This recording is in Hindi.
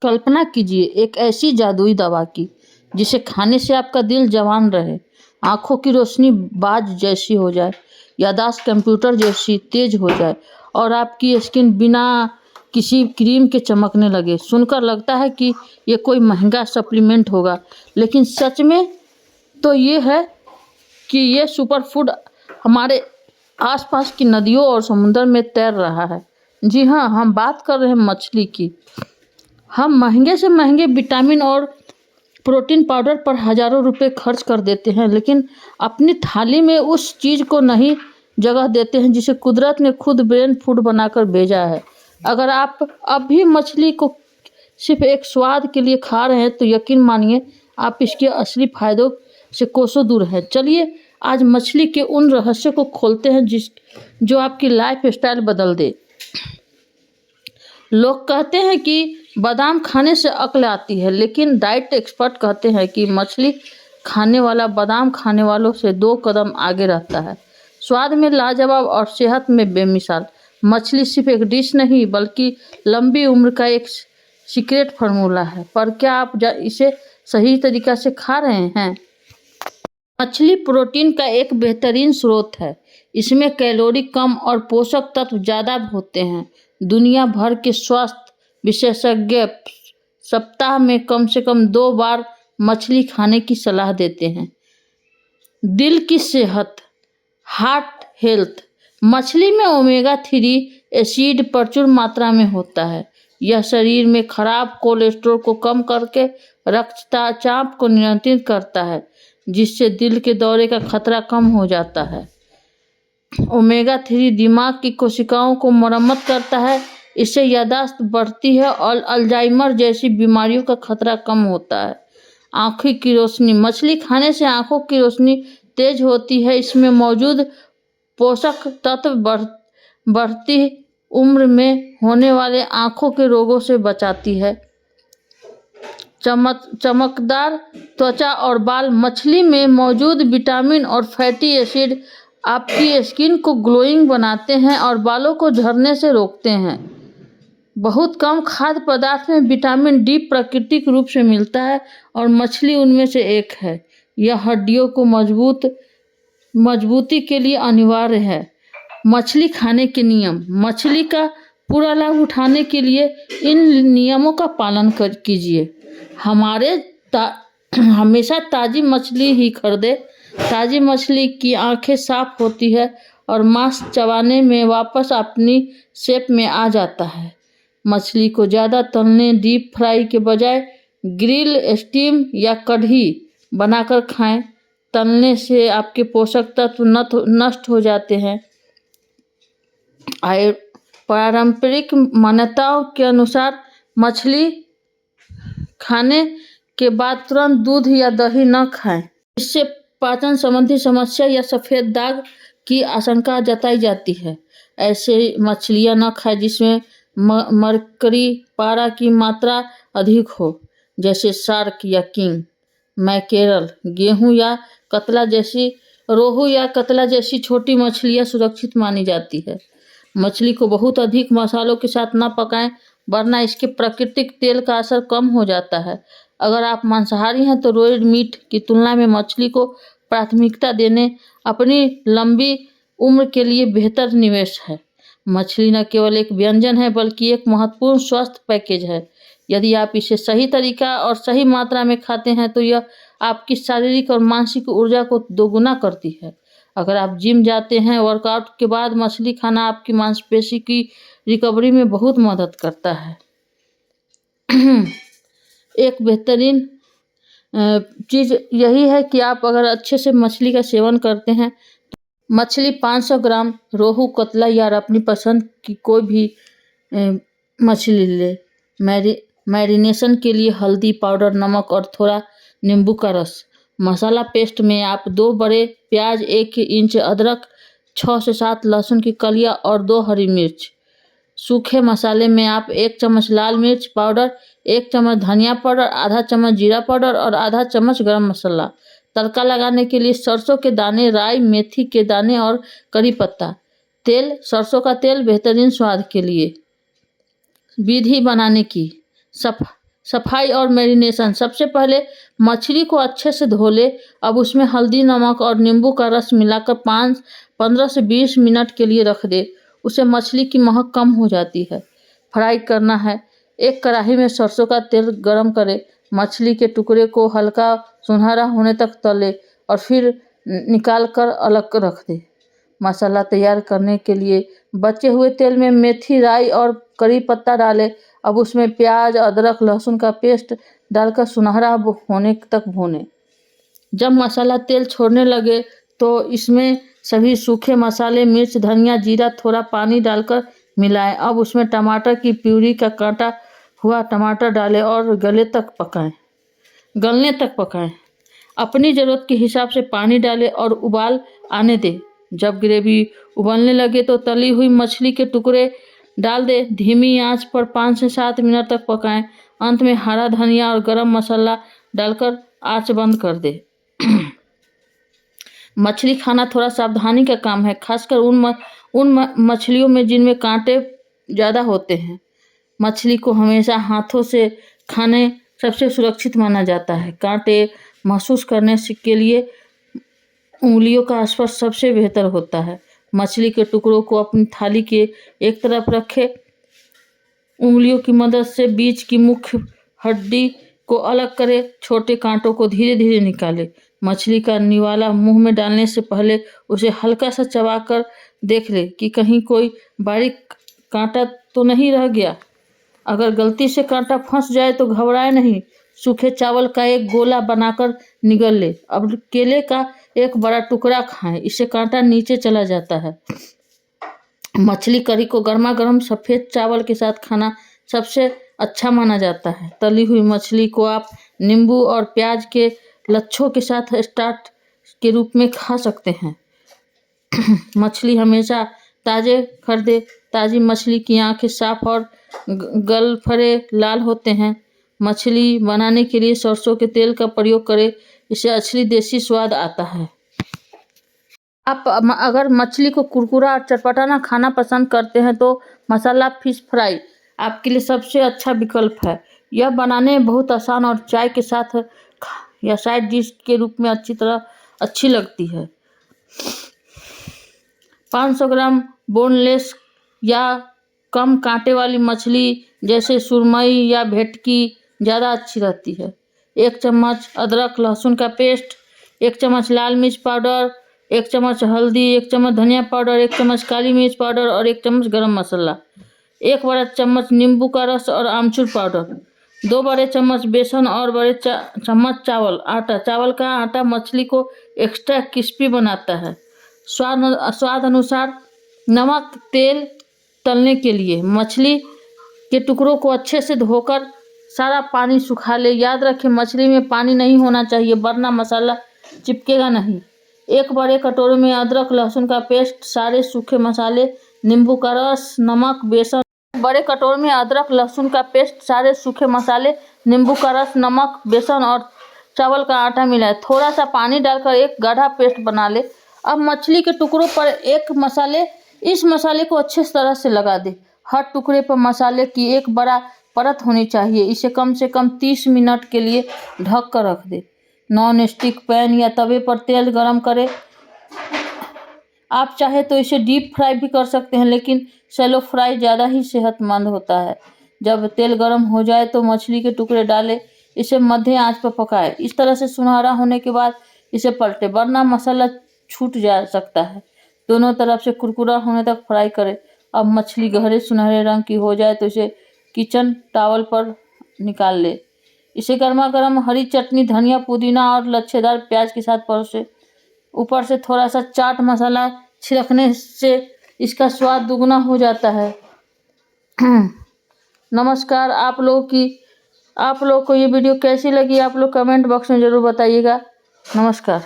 कल्पना कीजिए एक ऐसी जादुई दवा की जिसे खाने से आपका दिल जवान रहे, आंखों की रोशनी बाज जैसी हो जाए, याददाश्त कंप्यूटर जैसी तेज हो जाए और आपकी स्किन बिना किसी क्रीम के चमकने लगे। सुनकर लगता है कि ये कोई महंगा सप्लीमेंट होगा, लेकिन सच में तो ये है कि ये सुपर फूड हमारे आसपास की नदियों और समुद्र में तैर रहा है। जी हाँ, हम बात कर रहे हैं मछली की। हम महंगे से महंगे विटामिन और प्रोटीन पाउडर पर हज़ारों रुपए खर्च कर देते हैं, लेकिन अपनी थाली में उस चीज़ को नहीं जगह देते हैं जिसे कुदरत ने खुद ब्रेन फूड बनाकर भेजा है। अगर आप अब भी मछली को सिर्फ एक स्वाद के लिए खा रहे हैं तो यकीन मानिए आप इसके असली फायदों से कोसों दूर हैं। चलिए आज मछली के उन रहस्यों को खोलते हैं जो आपकी लाइफ स्टाइल बदल दे। लोग कहते हैं कि बादाम खाने से अक्ल आती है, लेकिन डाइट एक्सपर्ट कहते हैं कि मछली खाने वाला बादाम खाने वालों से 2 कदम आगे रहता है। स्वाद में लाजवाब और सेहत में बेमिसाल, मछली सिर्फ एक डिश नहीं बल्कि लंबी उम्र का एक सीक्रेट फार्मूला है। पर क्या आप इसे सही तरीक़ा से खा रहे हैं? मछली प्रोटीन का एक बेहतरीन स्रोत है। इसमें कैलोरी कम और पोषक तत्व ज़्यादा होते हैं। दुनिया भर के स्वास्थ्य विशेषज्ञ सप्ताह में कम से कम 2 बार मछली खाने की सलाह देते हैं। दिल की सेहत, हार्ट हेल्थ, मछली में ओमेगा 3 एसिड प्रचुर मात्रा में होता है। यह शरीर में खराब कोलेस्ट्रॉल को कम करके रक्तचाप को नियंत्रित करता है, जिससे दिल के दौरे का खतरा कम हो जाता है। ओमेगा 3 दिमाग की कोशिकाओं को मरम्मत करता है, इससे याददाश्त बढ़ती है और अल्जाइमर जैसी बीमारियों का खतरा कम होता है। आँखों की रोशनी, मछली खाने से आँखों की रोशनी तेज होती है। इसमें मौजूद पोषक तत्व बढ़ती उम्र में होने वाले आँखों के रोगों से बचाती है। चमकदार त्वचा और बाल, मछली में मौजूद विटामिन और फैटी एसिड आपकी स्किन को ग्लोइंग बनाते हैं और बालों को झड़ने से रोकते हैं। बहुत कम खाद्य पदार्थ में विटामिन डी प्राकृतिक रूप से मिलता है और मछली उनमें से एक है। यह हड्डियों को मजबूती के लिए अनिवार्य है। मछली खाने के नियम, मछली का पूरा लाभ उठाने के लिए इन नियमों का पालन कीजिए। हमेशा ताज़ी मछली ही खरीदें। ताज़ी मछली की आंखें साफ होती है और मांस चबाने में वापस अपनी शेप में आ जाता है। मछली को ज़्यादा तलने, डीप फ्राई के बजाय ग्रिल, स्टीम या कढ़ी बनाकर खाएं। तलने से आपके पोषक तत्व नष्ट हो जाते हैं। पारंपरिक मान्यताओं के अनुसार मछली खाने के बाद तुरंत दूध या दही न खाएं। इससे पाचन संबंधी समस्या या सफ़ेद दाग की आशंका जताई जाती है। ऐसे मछलियां न खाएं जिसमें मरकरी, पारा की मात्रा अधिक हो, जैसे शार्क या किंग मैकेरल। रोहू या कतला जैसी छोटी मछलियां सुरक्षित मानी जाती है। मछली को बहुत अधिक मसालों के साथ न पकाएं, वरना इसके प्राकृतिक तेल का असर कम हो जाता है। अगर आप मांसाहारी हैं तो रोइड मीट की तुलना में मछली को प्राथमिकता देने अपनी लंबी उम्र के लिए बेहतर निवेश है। मछली न केवल एक व्यंजन है बल्कि एक महत्वपूर्ण स्वास्थ्य पैकेज है। यदि आप इसे सही तरीका और सही मात्रा में खाते हैं तो यह आपकी शारीरिक और मानसिक ऊर्जा को दोगुना करती है। अगर आप जिम जाते हैं, वर्कआउट के बाद मछली खाना आपकी मांसपेशी की रिकवरी में बहुत मदद करता है। एक बेहतरीन चीज़ यही है कि आप अगर अच्छे से मछली का सेवन करते हैं, मछली 500 ग्राम, रोहू, कतला या अपनी पसंद की कोई भी मछली ले। मैरिनेशन के लिए हल्दी पाउडर, नमक और थोड़ा नींबू का रस। मसाला पेस्ट में आप 2 बड़े प्याज, 1 इंच अदरक, 6 से 7 लहसुन की कलियां और 2 हरी मिर्च। सूखे मसाले में आप 1 चम्मच लाल मिर्च पाउडर, 1 चम्मच धनिया पाउडर, आधा चम्मच जीरा पाउडर और आधा चम्मच गरम मसाला। तड़का लगाने के लिए सरसों के दाने, राई, मेथी के दाने और करी पत्ता। तेल, सरसों का तेल बेहतरीन स्वाद के लिए। विधि बनाने की, सफाई और मैरिनेशन। सबसे पहले मछली को अच्छे से धो ले। अब उसमें हल्दी, नमक और नींबू का रस मिलाकर 15 से 20 मिनट के लिए रख दे। उससे मछली की महक कम हो जाती है। फ्राई करना है। एक कढ़ाई में सरसों का तेल गरम करें। मछली के टुकड़े को हल्का सुनहरा होने तक तले और फिर निकाल कर अलग रख दे। मसाला तैयार करने के लिए बचे हुए तेल में मेथी, राई और करी पत्ता डालें। अब उसमें प्याज, अदरक, लहसुन का पेस्ट डालकर सुनहरा होने तक भूनें। जब मसाला तेल छोड़ने लगे तो इसमें सभी सूखे मसाले, मिर्च, धनिया, जीरा, थोड़ा पानी डालकर मिलाएं। अब उसमें टमाटर की प्यूरी का काटा हुआ टमाटर डालें और गलने तक पकाएं। अपनी ज़रूरत के हिसाब से पानी डालें और उबाल आने दें। जब ग्रेवी उबलने लगे तो तली हुई मछली के टुकड़े डाल दें। धीमी आंच पर 5 से 7 मिनट तक पकाएं। अंत में हरा धनिया और गरम मसाला डालकर आंच बंद कर दें। मछली खाना थोड़ा सावधानी का काम है, खासकर उन मछलियों में जिनमें कांटे ज़्यादा होते हैं। मछली को हमेशा हाथों से खाने सबसे सुरक्षित माना जाता है। कांटे महसूस करने के लिए उंगलियों का स्पर्श सबसे बेहतर होता है। मछली के टुकड़ों को अपनी थाली के एक तरफ रखें। उंगलियों की मदद से बीच की मुख्य हड्डी को अलग करें। छोटे कांटों को धीरे धीरे निकालें। मछली का निवाला मुंह में डालने से पहले उसे हल्का सा चबाकर देख ले कि कहीं कोई बारीक कांटा तो नहीं रह गया। अगर गलती से कांटा फंस जाए तो घबराए नहीं। सूखे चावल का एक गोला बनाकर निगल ले। अब केले का एक बड़ा टुकड़ा खाएं, इससे कांटा नीचे चला जाता है। मछली करी को गर्मा गर्म सफ़ेद चावल के साथ खाना सबसे अच्छा माना जाता है। तली हुई मछली को आप नींबू और प्याज के लच्छों के साथ स्टार्ट के रूप में खा सकते हैं। मछली हमेशा ताज़े खरीदे। ताज़ी मछली की आंखें साफ और गलफरे लाल होते हैं। मछली बनाने के लिए सरसों के तेल का प्रयोग करें, इससे असली देसी स्वाद आता है। आप अगर मछली को कुरकुरा और चटपटा खाना पसंद करते हैं तो मसाला फिश फ्राई आपके लिए सबसे अच्छा विकल्प है। यह बनाने में बहुत आसान और चाय के साथ या साइड डिश के रूप में अच्छी लगती है। 500 ग्राम बोनलेस या कम कांटे वाली मछली जैसे सुरमई या भेटकी ज़्यादा अच्छी रहती है। 1 चम्मच अदरक लहसुन का पेस्ट, 1 चम्मच लाल मिर्च पाउडर, 1 चम्मच हल्दी, 1 चम्मच धनिया पाउडर, 1 चम्मच काली मिर्च पाउडर और 1 चम्मच गरम मसाला, 1 बड़ा चम्मच नींबू का रस और आमचूर पाउडर, 2 बड़े चम्मच बेसन और बड़े चम्मच आटा। चावल का आटा मछली को एक्स्ट्रा क्रिस्पी बनाता है। स्वाद अनुसार नमक। तेल तलने के लिए मछली के टुकड़ों को अच्छे से धोकर सारा पानी सुखा ले। याद रखें मछली में पानी नहीं होना चाहिए वरना मसाला चिपकेगा नहीं। एक बड़े कटोरे में अदरक लहसुन का पेस्ट, सारे सूखे मसाले, नींबू का रस, नमक, बेसन। बड़े कटोरे में अदरक लहसुन का पेस्ट, सारे सूखे मसाले, नींबू का रस, नमक, बेसन और चावल का आटा मिलाएं। थोड़ा सा पानी डालकर एक गाढ़ा पेस्ट बना ले। अब मछली के टुकड़ों पर इस मसाले को अच्छे तरह से लगा दे। हर टुकड़े पर मसाले की एक बड़ा परत होनी चाहिए। इसे कम से कम 30 मिनट के लिए ढक कर रख दे। नॉन स्टिक पैन या तवे पर तेल गरम करें। आप चाहे तो इसे डीप फ्राई भी कर सकते हैं, लेकिन शैलो फ्राई ज़्यादा ही सेहतमंद होता है। जब तेल गर्म हो जाए तो मछली के टुकड़े डालें। इसे मध्य आंच पर पकाएं। इस तरह से सुनहरा होने के बाद इसे पलटें, वरना मसाला छूट जा सकता है। दोनों तरफ से कुरकुरा होने तक फ्राई करें। अब मछली गहरे सुनहरे रंग की हो जाए तो इसे किचन टॉवल पर निकाल ले। इसे गर्मा गर्म हरी चटनी, धनिया, पुदीना और लच्छेदार प्याज के साथ परोसें। ऊपर से थोड़ा सा चाट मसाला छिड़कने से इसका स्वाद दुगना हो जाता है। नमस्कार। आप लोग को ये वीडियो कैसी लगी आप लोग कमेंट बॉक्स में ज़रूर बताइएगा। नमस्कार।